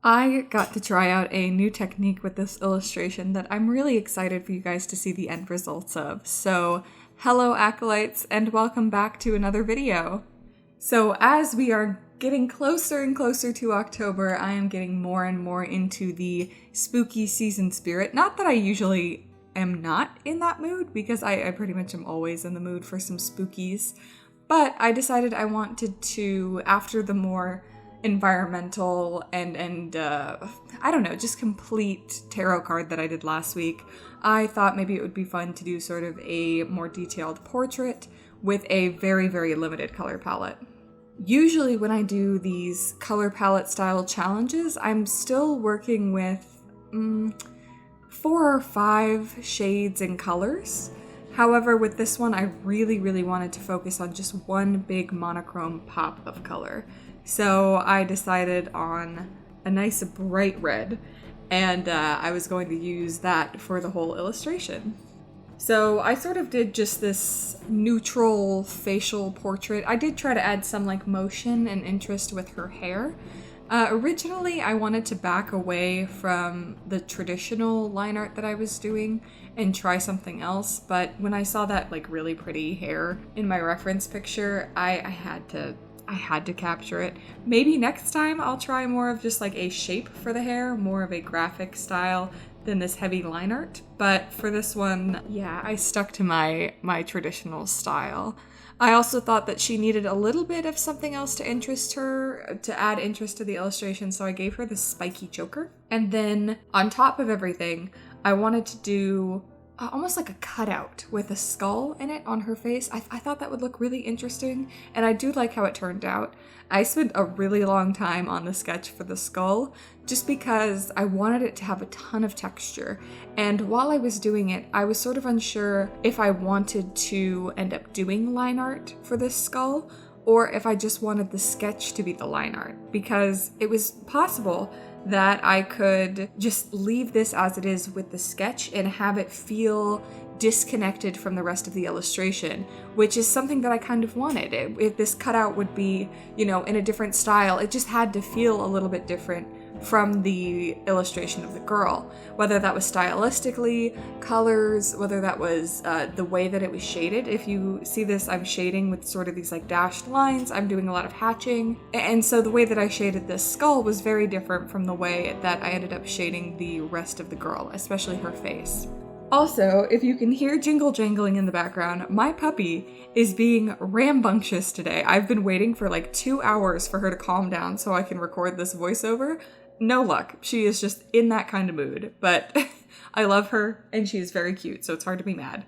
I got to try out a new technique with this illustration that I'm really excited for you guys to see the end results of. So, hello Acolytes, and welcome back to another video. So as we are getting closer and closer to October, I am getting more and more into the spooky season spirit. Not that I usually am not in that mood, because I pretty much am always in the mood for some spookies. But I decided I wanted to, after the more environmental and I don't know, just complete tarot card that I did last week, I thought maybe it would be fun to do sort of a more detailed portrait with a very, very limited color palette. Usually when I do these color palette style challenges, I'm still working with 4 or 5 shades and colors. However, with this one, I really wanted to focus on just one big monochrome pop of color. So I decided on a nice bright red, and I was going to use that for the whole illustration. So I sort of did just this neutral facial portrait. I did try to add some like motion and interest with her hair. Originally, I wanted to back away from the traditional line art that I was doing and try something else, but when I saw that like really pretty hair in my reference picture, I had to capture it. Maybe next time I'll try more of just like a shape for the hair, more of a graphic style than this heavy line art. But for this one, yeah, I stuck to my traditional style. I also thought that she needed a little bit of something else to interest her, to add interest to the illustration, so I gave her this spiky choker. And then on top of everything, I wanted to do almost like a cutout with a skull in it on her face. I thought that would look really interesting, and I do like how it turned out. I spent a really long time on the sketch for the skull, just because I wanted it to have a ton of texture. And while I was doing it, I was sort of unsure if I wanted to end up doing line art for this skull, or if I just wanted the sketch to be the line art, because it was possible that I could just leave this as it is with the sketch and have it feel disconnected from the rest of the illustration, which is something that I kind of wanted. If this cutout would be, in a different style, it just had to feel a little bit different from the illustration of the girl, whether that was stylistically, colors, whether that was the way that it was shaded. If you see this, I'm shading with sort of these like dashed lines. I'm doing a lot of hatching. And so the way that I shaded this skull was very different from the way that I ended up shading the rest of the girl, especially her face. Also, if you can hear jingle jangling in the background, my puppy is being rambunctious today. I've been waiting for like 2 hours for her to calm down so I can record this voiceover. No luck. She is just in that kind of mood, but I love her and she is very cute, so it's hard to be mad.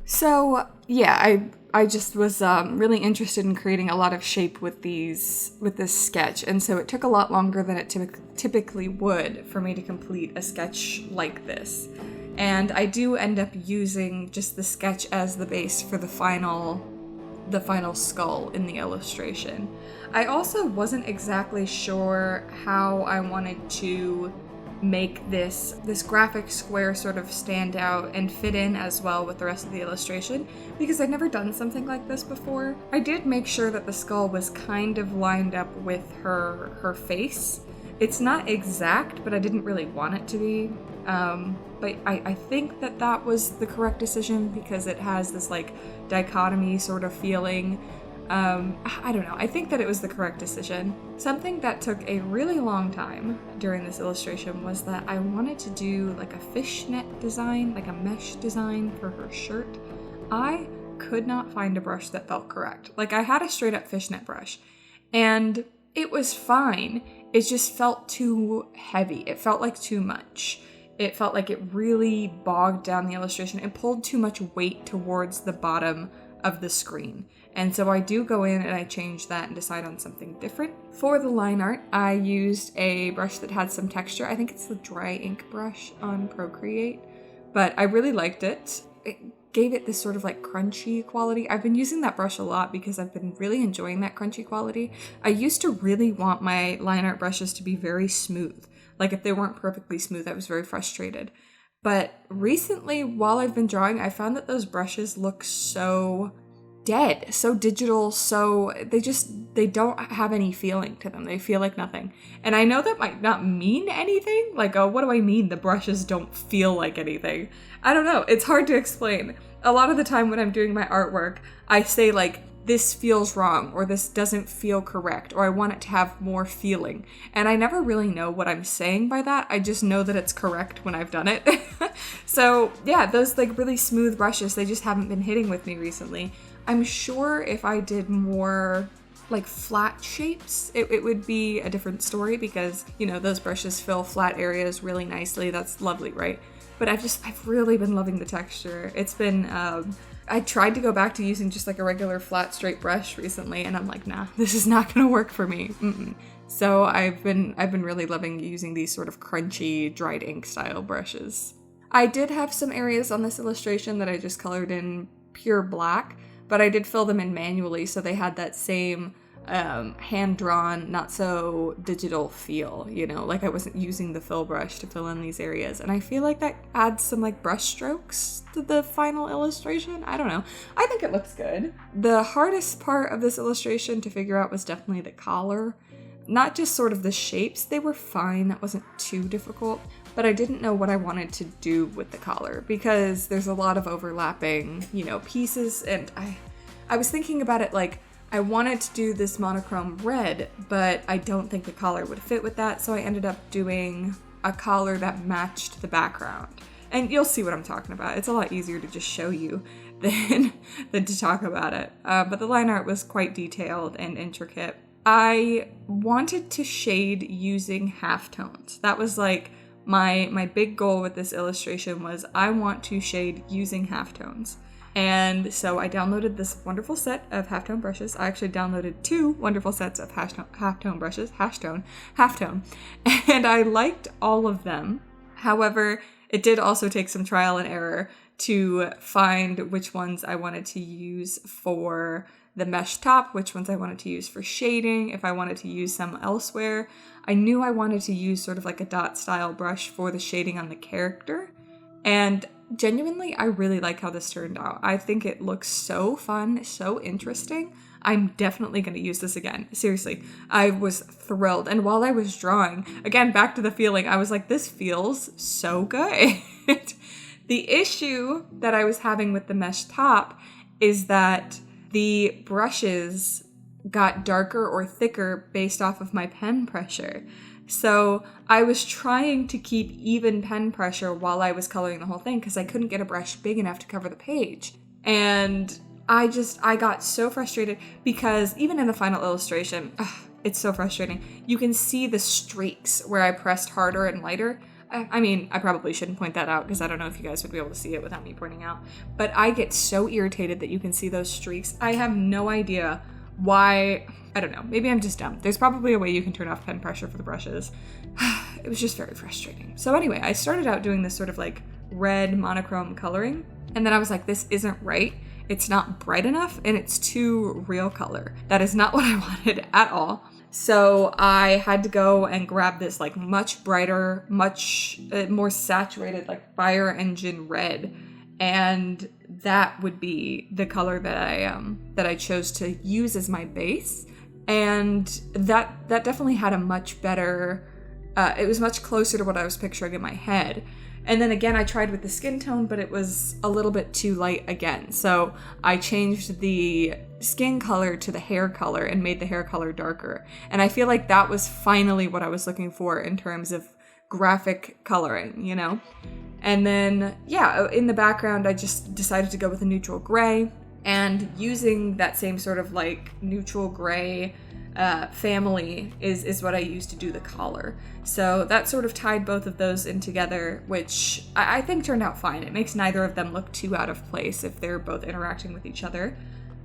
So yeah, I just was really interested in creating a lot of shape with this sketch, and so it took a lot longer than it typically would for me to complete a sketch like this. And I do end up using just the sketch as the base for the final skull in the illustration. I also wasn't exactly sure how I wanted to make this graphic square sort of stand out and fit in as well with the rest of the illustration, because I'd never done something like this before. I did make sure that the skull was kind of lined up with her face. It's not exact, but I didn't really want it to be. But I think that was the correct decision, because it has this like dichotomy sort of feeling. I don't know. I think that it was the correct decision. Something that took a really long time during this illustration was that I wanted to do like a fishnet design, like a mesh design for her shirt. I could not find a brush that felt correct. Like, I had a straight up fishnet brush and it was fine. It just felt too heavy. It felt like too much. It felt like it really bogged down the illustration and pulled too much weight towards the bottom of the screen. And so I do go in and I change that and decide on something different. For the line art, I used a brush that had some texture. I think it's the dry ink brush on Procreate, but I really liked it. It gave it this sort of like crunchy quality. I've been using that brush a lot because I've been really enjoying that crunchy quality. I used to really want my line art brushes to be very smooth. Like, if they weren't perfectly smooth, I was very frustrated. But recently, while I've been drawing, I found that those brushes look so dead, so digital, so they don't have any feeling to them. They feel like nothing. And I know that might not mean anything. Like, oh, what do I mean the brushes don't feel like anything? I don't know. It's hard to explain. A lot of the time when I'm doing my artwork, I say like, this feels wrong, or this doesn't feel correct, or I want it to have more feeling. And I never really know what I'm saying by that. I just know that it's correct when I've done it. So yeah, those like really smooth brushes, they just haven't been hitting with me recently. I'm sure if I did more like flat shapes, it would be a different story, because, you know, those brushes fill flat areas really nicely. That's lovely, right? But I've really been loving the texture. It's been, I tried to go back to using just like a regular flat straight brush recently, and I'm like, nah, this is not gonna work for me. So I've been really loving using these sort of crunchy dried ink style brushes. I did have some areas on this illustration that I just colored in pure black, but I did fill them in manually, so they had that same hand-drawn, not so digital feel, you know, like I wasn't using the fill brush to fill in these areas. And I feel like that adds some like brush strokes to the final illustration. I don't know. I think it looks good. The hardest part of this illustration to figure out was definitely the collar. Not just sort of the shapes, they were fine. That wasn't too difficult, but I didn't know what I wanted to do with the collar, because there's a lot of overlapping, you know, pieces. And I was thinking about it like, I wanted to do this monochrome red, but I don't think the collar would fit with that, so I ended up doing a collar that matched the background. And you'll see what I'm talking about. It's a lot easier to just show you than to talk about it. But the line art was quite detailed and intricate. I wanted to shade using halftones. That was like my big goal with this illustration, was I want to shade using halftones. And so I downloaded this wonderful set of halftone brushes. I actually downloaded 2 wonderful sets of halftone brushes, halftone. And I liked all of them. However, it did also take some trial and error to find which ones I wanted to use for the mesh top, which ones I wanted to use for shading, if I wanted to use some elsewhere. I knew I wanted to use sort of like a dot style brush for the shading on the character. And genuinely, I really like how this turned out. I think it looks so fun, so interesting. I'm definitely going to use this again. Seriously, I was thrilled. And while I was drawing, again, back to the feeling, I was like, this feels so good. The issue that I was having with the mesh top is that the brushes got darker or thicker based off of my pen pressure. So I was trying to keep even pen pressure while I was coloring the whole thing, because I couldn't get a brush big enough to cover the page. And I got so frustrated, because even in the final illustration, it's so frustrating. You can see the streaks where I pressed harder and lighter. I mean, I probably shouldn't point that out, because I don't know if you guys would be able to see it without me pointing out. But I get so irritated that you can see those streaks. I have no idea why. I don't know. Maybe I'm just dumb. There's probably a way you can turn off pen pressure for the brushes. It was just very frustrating. So anyway, I started out doing this sort of like red monochrome coloring. And then I was like, this isn't right. It's not bright enough, and it's too real color. That is not what I wanted at all. So I had to go and grab this like much brighter, much more saturated, like fire engine red. And that would be the color that I chose to use as my base. And that definitely had a much better, it was much closer to what I was picturing in my head. And then again, I tried with the skin tone, but it was a little bit too light again. So I changed the skin color to the hair color and made the hair color darker. And I feel like that was finally what I was looking for in terms of graphic coloring, you know? And then, yeah, in the background, I just decided to go with a neutral gray. And using that same sort of like neutral gray family is what I used to do the collar. So that sort of tied both of those in together, which I think turned out fine. It makes neither of them look too out of place if they're both interacting with each other.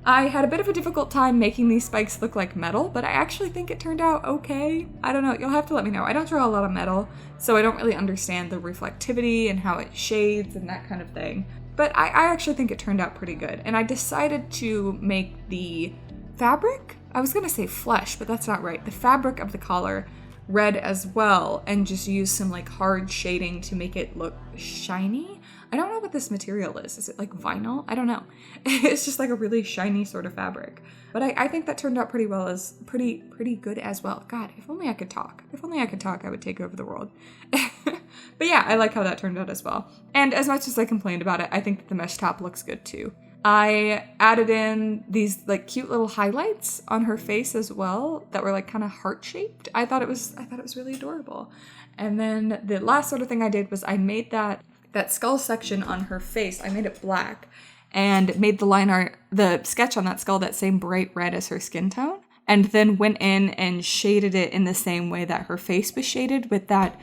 I had a bit of a difficult time making these spikes look like metal, but I actually think it turned out okay. I don't know, you'll have to let me know. I don't draw a lot of metal, so I don't really understand the reflectivity and how it shades and that kind of thing. But I actually think it turned out pretty good. And I decided to make the fabric, I was gonna say flesh, but that's not right. The fabric of the collar red as well, and just use some like hard shading to make it look shiny. I don't know what this material is. Is it like vinyl? I don't know. It's just like a really shiny sort of fabric. But I think that turned out pretty well, as pretty good as well. God, if only I could talk. If only I could talk, I would take over the world. But yeah, I like how that turned out as well. And as much as I complained about it, I think that the mesh top looks good too. I added in these like cute little highlights on her face as well that were like kind of heart-shaped. I thought it was really adorable. And then the last sort of thing I did was I made that skull section on her face, I made it black and made the line art, the sketch on that skull, that same bright red as her skin tone. And then went in and shaded it in the same way that her face was shaded with that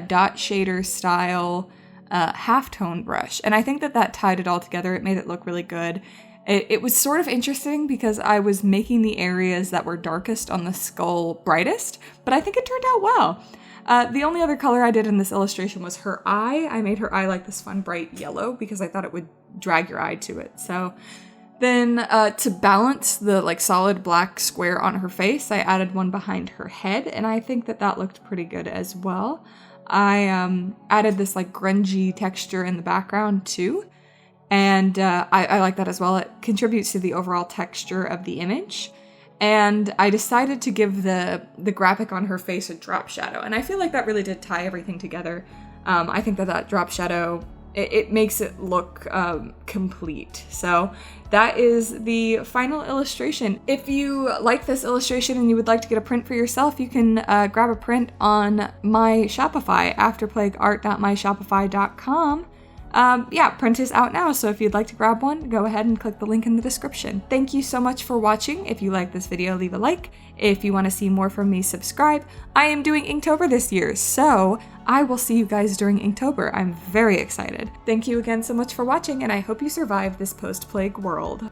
dot shader style halftone brush. And I think that tied it all together. It made it look really good. It was sort of interesting because I was making the areas that were darkest on the skull brightest, but I think it turned out well. The only other color I did in this illustration was her eye. I made her eye like this fun bright yellow because I thought it would drag your eye to it. So then to balance the like solid black square on her face, I added one behind her head, and I think that looked pretty good as well. I added this like grungy texture in the background too, and I like that as well. It contributes to the overall texture of the image. And I decided to give the graphic on her face a drop shadow, and I feel like that really did tie everything together. I think that drop shadow, it makes it look complete. So that is the final illustration. If you like this illustration and you would like to get a print for yourself, you can grab a print on my Shopify, afterplagueart.myshopify.com. Yeah, print is out now, so if you'd like to grab one, go ahead and click the link in the description. Thank you so much for watching. If you like this video, leave a like. If you want to see more from me, subscribe. I am doing Inktober this year, so I will see you guys during Inktober. I'm very excited. Thank you again so much for watching, and I hope you survive this post-plague world.